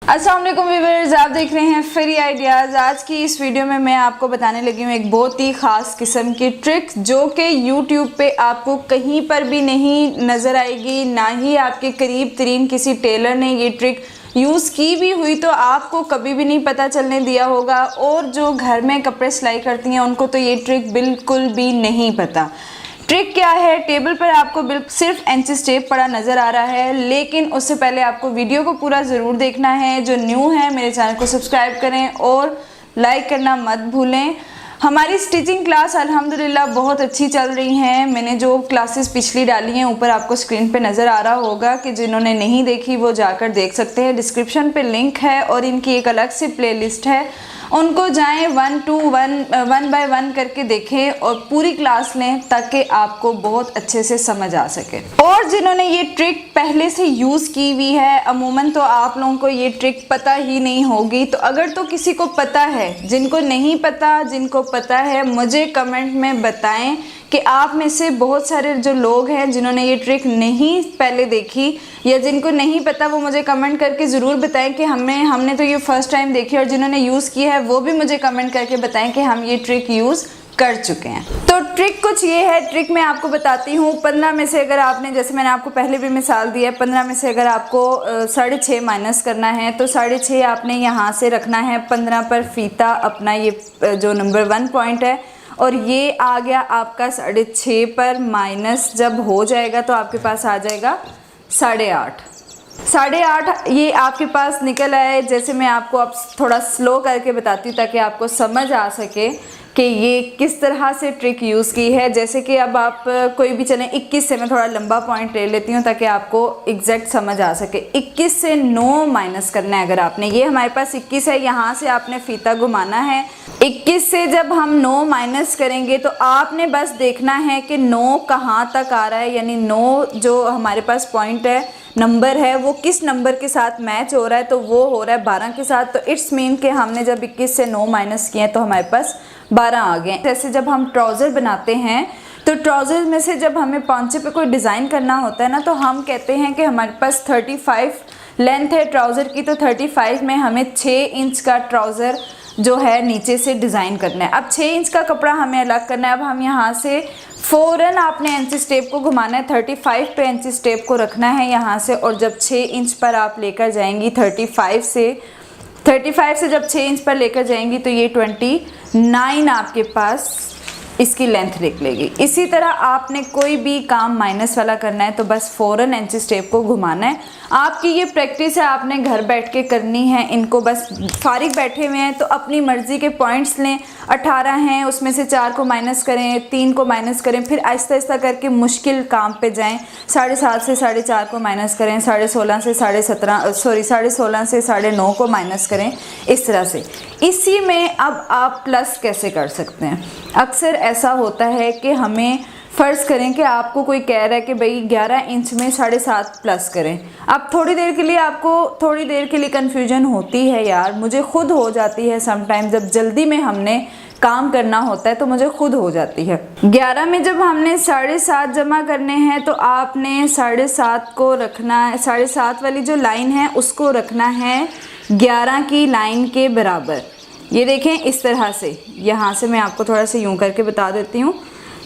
अस्सलाम वालेकुम व्यूअर्स, आप देख रहे हैं फ्री आइडियाज़। आज की इस वीडियो में मैं आपको बताने लगी हूँ एक बहुत ही ख़ास किस्म की ट्रिक जो कि यूट्यूब पे आपको कहीं पर भी नहीं नज़र आएगी, ना ही आपके करीब तरीन किसी टेलर ने ये ट्रिक यूज़ की भी हुई तो आपको कभी भी नहीं पता चलने दिया होगा। और जो घर में कपड़े सिलाई करती हैं उनको तो ये ट्रिक बिल्कुल भी नहीं पता। ट्रिक क्या है, टेबल पर आपको बिल्कुल सिर्फ इंचेस टेप पड़ा नज़र आ रहा है, लेकिन उससे पहले आपको वीडियो को पूरा ज़रूर देखना है। जो न्यू है मेरे चैनल को सब्सक्राइब करें और लाइक करना मत भूलें। हमारी स्टिचिंग क्लास अल्हम्दुलिल्लाह बहुत अच्छी चल रही हैं। मैंने जो क्लासेस पिछली डाली हैं ऊपर आपको स्क्रीन पे नज़र आ रहा होगा कि जिन्होंने नहीं देखी वो जाकर देख सकते हैं। डिस्क्रिप्शन पे लिंक है और इनकी एक अलग से प्लेलिस्ट है, उनको जाएं 1 बाय 1 करके देखें और पूरी क्लास लें ताकि आपको बहुत अच्छे से समझ आ सके। और जिन्होंने ये ट्रिक पहले से यूज़ की हुई है, अमूमन तो आप लोगों को ये ट्रिक पता ही नहीं होगी। तो अगर तो किसी को पता है, जिनको नहीं पता, जिनको पता है मुझे कमेंट में बताएं कि आप में से बहुत सारे जो लोग हैं जिन्होंने ये ट्रिक नहीं पहले देखी या जिनको नहीं पता, वो मुझे कमेंट करके ज़रूर बताएं कि हमने तो ये फर्स्ट टाइम देखी। और जिन्होंने यूज़ की है वो भी मुझे कमेंट करके बताएं कि हम ये ट्रिक यूज़ कर चुके हैं। तो ट्रिक कुछ ये है, ट्रिक मैं आपको बताती हूँ। 15 में से अगर आपने, जैसे मैंने आपको पहले भी मिसाल दी है, 15 में से अगर आपको 6.5 माइनस करना है तो 6.5 आपने यहाँ से रखना है 15 पर फीता अपना, ये जो नंबर 1 पॉइंट है, और ये आ गया आपका 6.5 पर माइनस जब हो जाएगा तो आपके पास आ जाएगा 8.5 ये आपके पास निकल आए। जैसे मैं आपको अब थोड़ा स्लो करके बताती हूँ ताकि आपको समझ आ सके कि ये किस तरह से ट्रिक यूज़ की है। जैसे कि अब आप कोई भी चलें 21 से, मैं थोड़ा लंबा पॉइंट ले लेती हूँ ताकि आपको एग्जैक्ट समझ आ सके। 21 से 9 माइनस करना है अगर आपने, ये हमारे पास 21 है, यहाँ से आपने फीता घुमाना है। 21 से जब हम 9 माइनस करेंगे तो आपने बस देखना है कि 9 कहाँ तक आ रहा है, यानी 9 जो हमारे पास पॉइंट है, नंबर है, वो किस नंबर के साथ मैच हो रहा है। तो वो हो रहा है 12 के साथ। तो इट्स मीन कि हमने जब 21 से 9 माइनस किए तो हमारे पास 12 आ गए। जैसे जब हम ट्राउज़र बनाते हैं तो ट्राउज़र में से जब हमें पॉन्चे पे कोई डिज़ाइन करना होता है ना, तो हम कहते हैं कि हमारे पास 35 लेंथ है ट्राउज़र की, तो 35 में हमें 6 इंच का ट्राउज़र जो है नीचे से डिज़ाइन करना है। अब 6 इंच का कपड़ा हमें अलग करना है। अब हम यहाँ से फ़ौरन आपने इंच टेप को घुमाना है, 35 पे इंच टेप को रखना है यहाँ से, और जब 6 इंच पर आप लेकर जाएंगी 35 से जब 6 इंच पर लेकर जाएंगी तो ये 29 आपके पास इसकी लेंथ निकलेगी। इसी तरह आपने कोई भी काम माइनस वाला करना है तो बस फ़ौरन इंच टेप को घुमाना है। आपकी ये प्रैक्टिस है, आपने घर बैठ के करनी है इनको। बस फारिग बैठे हुए हैं तो अपनी मर्ज़ी के पॉइंट्स लें। 18 हैं, उसमें से 4 को माइनस करें, 3 को माइनस करें, फिर आहिस्ता आहिस्ता करके मुश्किल काम पे जाएं। 7.5 से 4.5 को माइनस करें, 16.5 से 16.5 से 9.5 को माइनस करें, इस तरह से। इसी में अब आप प्लस कैसे कर सकते हैं। अक्सर ऐसा होता है कि हमें फ़र्ज़ करें कि आपको कोई कह रहा है कि भाई 11 इंच में 7.5 प्लस करें। अब थोड़ी देर के लिए कन्फ्यूजन होती है यार, मुझे खुद हो जाती है समटाइम। जब जल्दी में हमने काम करना होता है तो मुझे खुद हो जाती है। 11 में जब हमने 7.5 जमा करने हैं तो आपने 7.5 को रखना है, 7.5 वाली जो लाइन है उसको रखना है 11 की लाइन के बराबर। ये देखें इस तरह से, यहाँ से मैं आपको थोड़ा सा यूँ करके बता देती हूँ।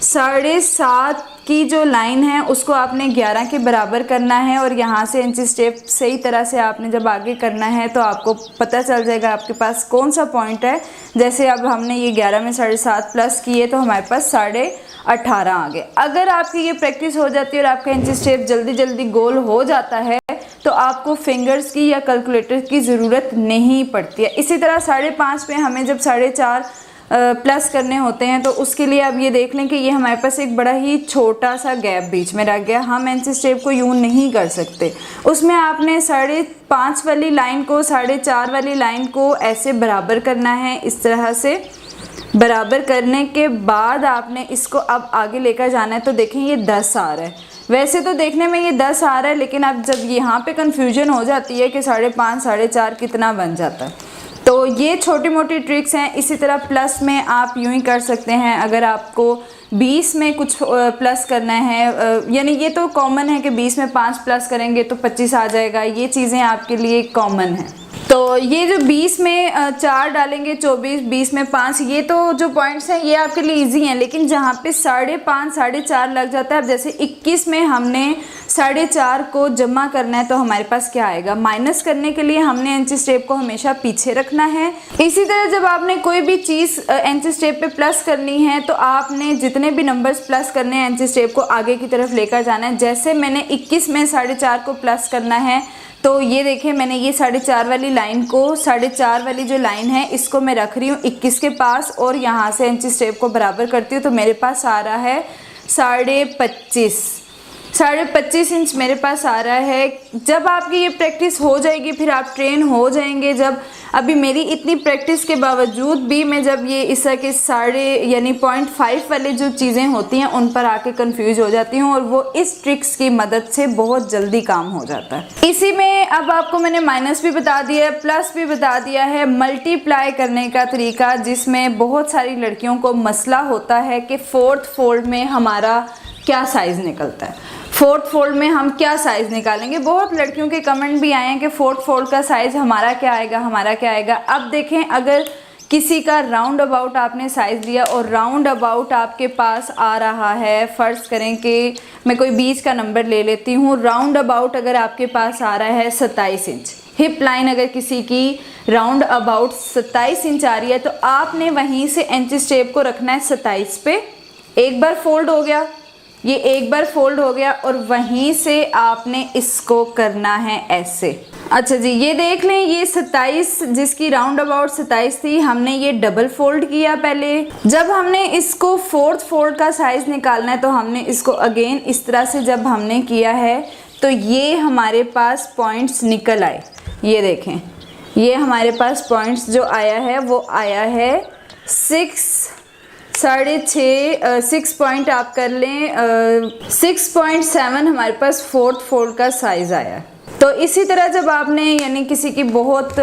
7.5 की जो लाइन है उसको आपने 11 के बराबर करना है, और यहाँ से इंच टेप सही तरह से आपने जब आगे करना है तो आपको पता चल जाएगा आपके पास कौन सा पॉइंट है। जैसे अब हमने ये 11 में 7.5 प्लस किए तो हमारे पास 18.5 आ गए। अगर आपकी ये प्रैक्टिस हो जाती है और आपका इंच टेप जल्दी जल्दी गोल हो जाता है तो आपको फिंगर्स की या कैलकुलेटर की ज़रूरत नहीं पड़ती है। इसी तरह 5.5 पे हमें जब 4.5 प्लस करने होते हैं तो उसके लिए अब ये देख लें कि ये हमारे पास एक बड़ा ही छोटा सा गैप बीच में रह गया। हम इंच टेप को यूँ नहीं कर सकते। उसमें आपने 5.5 वाली लाइन को 4.5 वाली लाइन को ऐसे बराबर करना है, इस तरह से। बराबर करने के बाद आपने इसको अब आगे लेकर जाना है। तो देखें ये 10 आ रहा है, वैसे तो देखने में ये 10 आ रहा है, लेकिन अब जब यहाँ पे कन्फ्यूजन हो जाती है कि 5.5 4.5 कितना बन जाता है। तो ये छोटी मोटी ट्रिक्स हैं। इसी तरह प्लस में आप यूँ ही कर सकते हैं। अगर आपको 20 में कुछ प्लस करना है, यानी ये तो कॉमन है कि 20 में 5 प्लस करेंगे तो 25 आ जाएगा, ये चीज़ें आपके लिए कॉमन है। तो ये जो 20 में 4 डालेंगे 24, 20 में 5, ये तो जो पॉइंट्स हैं ये आपके लिए इजी हैं, लेकिन जहाँ पे 5.5 4.5 लग जाता है, अब जैसे 21 में हमने 4.5 को जमा करना है तो हमारे पास क्या आएगा, माइनस करने के लिए हमने इंची स्टेप को हमेशा पीछे रखना है। इसी तरह जब आपने कोई भी चीज़ इंची स्टेप पे प्लस करनी है तो आपने जितने भी नंबर्स प्लस करने हैं इंची स्टेप को आगे की तरफ लेकर जाना है। जैसे मैंने 21 में 4.5 को प्लस करना है तो ये देखें मैंने ये 4.5 वाली लाइन को 4.5 वाली जो लाइन है इसको मैं रख रही हूँ 21 के पास और यहाँ से इंची स्टेप को बराबर करती हूँ तो मेरे पास आ रहा है 25.5 इंच मेरे पास आ रहा है। जब आपकी ये प्रैक्टिस हो जाएगी फिर आप ट्रेन हो जाएंगे। जब अभी मेरी इतनी प्रैक्टिस के बावजूद भी मैं जब ये इस तरह के 0.5 वाले जो चीज़ें होती हैं उन पर आके कंफ्यूज हो जाती हूँ और वो इस ट्रिक्स की मदद से बहुत जल्दी काम हो जाता है। इसी में अब आपको मैंने माइनस भी बता दिया है, प्लस भी बता दिया है, मल्टीप्लाई करने का तरीका, जिसमें बहुत सारी लड़कियों को मसला होता है कि 4th फोल्ड में हमारा क्या साइज़ निकलता है, 4th फोल्ड में हम क्या साइज़ निकालेंगे। बहुत लड़कियों के कमेंट भी आए हैं कि 4th फोल्ड का साइज़ हमारा क्या आएगा, हमारा क्या आएगा। अब देखें अगर किसी का राउंड अबाउट आपने साइज़ लिया और राउंड अबाउट आपके पास आ रहा है, फ़र्ज़ करें कि मैं कोई बीच का नंबर ले लेती हूँ, राउंड अबाउट अगर आपके पास आ रहा है 27 इंच, हिप लाइन अगर किसी की राउंड अबाउट 27 इंच आ रही है तो आपने वहीं से इंची स्टेप को रखना है 27 पे। एक बार फोल्ड हो गया, ये एक बार फोल्ड हो गया और वहीं से आपने इसको करना है ऐसे। अच्छा जी, ये देख लें ये 27 जिसकी राउंड अबाउट 27 थी, हमने ये डबल फोल्ड किया पहले। जब हमने इसको 4th फोल्ड का साइज़ निकालना है तो हमने इसको अगेन इस तरह से जब हमने किया है तो ये हमारे पास पॉइंट्स निकल आए। ये देखें ये हमारे पास पॉइंट्स जो आया है वो आया है 6 पॉइंट आप कर लें 6.7 हमारे पास 4th फोल्ड का साइज़ आया है। तो इसी तरह जब आपने यानी किसी की बहुत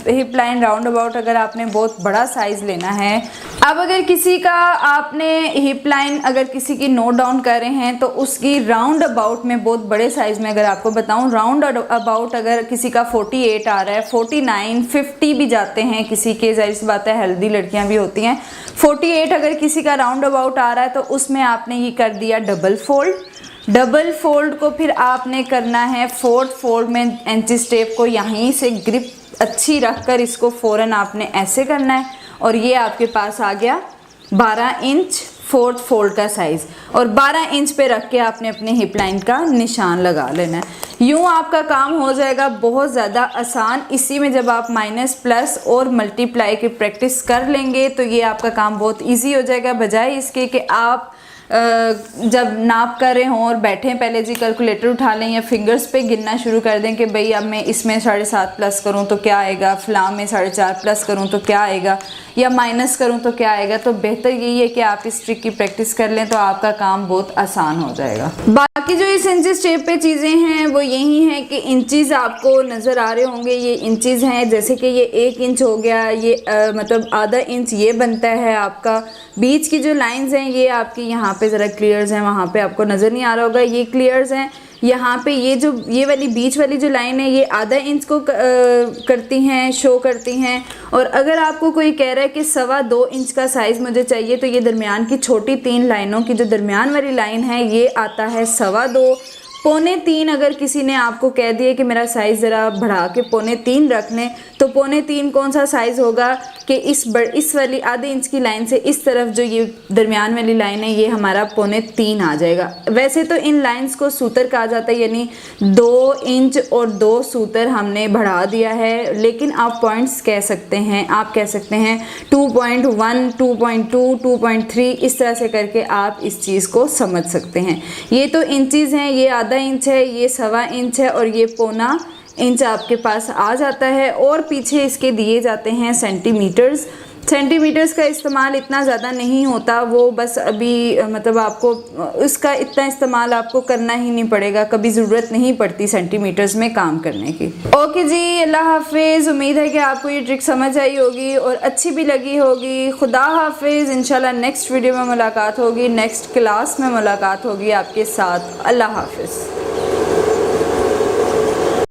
हिप लाइन राउंड अबाउट अगर आपने बहुत बड़ा साइज़ लेना है, अब अगर किसी का आपने हिप लाइन अगर किसी की नोट डाउन कर रहे हैं तो उसकी राउंड अबाउट में बहुत बड़े साइज़ में अगर आपको बताऊं, राउंड अबाउट अगर किसी का 48 आ रहा है, 49 50 भी जाते हैं किसी के, जाहिर सी बात है हेल्दी लड़कियां भी होती हैं। 48 अगर किसी का राउंड अबाउट आ रहा है तो उसमें आपने ये कर दिया डबल फोल्ड। डबल फोल्ड को फिर आपने करना है 4th फोल्ड में इंची स्टेप को यहीं से ग्रिप अच्छी रखकर इसको फ़ौरन आपने ऐसे करना है और ये आपके पास आ गया 12 इंच 4th फोल्ड का साइज़ और 12 इंच पे रख के आपने अपने हिप लाइन का निशान लगा लेना है। यूँ आपका काम हो जाएगा बहुत ज़्यादा आसान। इसी में जब आप माइनस प्लस और मल्टीप्लाई की प्रैक्टिस कर लेंगे तो ये आपका काम बहुत ईजी हो जाएगा, बजाय इसके कि आप जब नाप कर रहे हों और बैठे पहले जी कैलकुलेटर उठा लें या फिंगर्स पे गिनना शुरू कर दें कि भाई अब मैं इसमें 7.5 प्लस करूं तो क्या आएगा, फलां में 4.5 प्लस करूं तो क्या आएगा या माइनस करूं तो क्या आएगा। तो बेहतर यही है कि आप इस ट्रिक की प्रैक्टिस कर लें तो आपका काम बहुत आसान हो जाएगा। बाकी जो इस इंची स्टेप पे चीज़ें हैं वो यही हैं कि इंचीज़ आपको नज़र आ रहे होंगे, ये इंचीज़ हैं। जैसे कि ये 1 इंच हो गया, ये मतलब आधा इंच ये बनता है आपका। बीच की जो लाइंस हैं ये आपकी यहाँ पे ज़रा क्लियर्स हैं, वहाँ पे आपको नज़र नहीं आ रहा होगा, ये क्लियर्स हैं। यहाँ पे ये वाली बीच वाली जो लाइन है ये आधा इंच को करती हैं, शो करती हैं। और अगर आपको कोई कह रहा है कि 2.25 इंच का साइज़ मुझे चाहिए तो ये दरमियान की छोटी 3 लाइनों की जो दरमियान वाली लाइन है ये आता है 2.25। 2.25 अगर किसी ने आपको कह दिया कि मेरा साइज़ ज़रा बढ़ा के 2.25 रख लें तो 2.25 कौन सा साइज़ होगा कि इस वाली आधे इंच की लाइन से इस तरफ जो ये दरमियान वाली लाइन है ये हमारा 2.25 आ जाएगा। वैसे तो इन लाइंस को सूतर कहा जाता है, यानी 2 इंच और 2 सूतर हमने बढ़ा दिया है, लेकिन आप पॉइंट्स कह सकते हैं, आप कह सकते हैं 2.1 2.2 2.3 इस तरह से करके आप इस चीज़ को समझ सकते हैं। ये तो इंचीज़ हैं, ये आधा इंच है, ये 1.25 इंच है और ये 0.25 इंच आपके पास आ जाता है। और पीछे इसके दिए जाते हैं सेंटीमीटर्स। सेंटीमीटर्स का इस्तेमाल इतना ज़्यादा नहीं होता, वो बस अभी मतलब आपको उसका इतना इस्तेमाल आपको करना ही नहीं पड़ेगा, कभी ज़रूरत नहीं पड़ती सेंटीमीटर्स में काम करने की। ओके जी, अल्लाह हाफिज़। उम्मीद है कि आपको ये ट्रिक समझ आई होगी और अच्छी भी लगी होगी। खुदा हाफिज़। इंशाल्लाह नेक्स्ट वीडियो में मुलाकात होगी, नेक्स्ट क्लास में मुलाकात होगी आपके साथ। अल्लाह हाफिज़।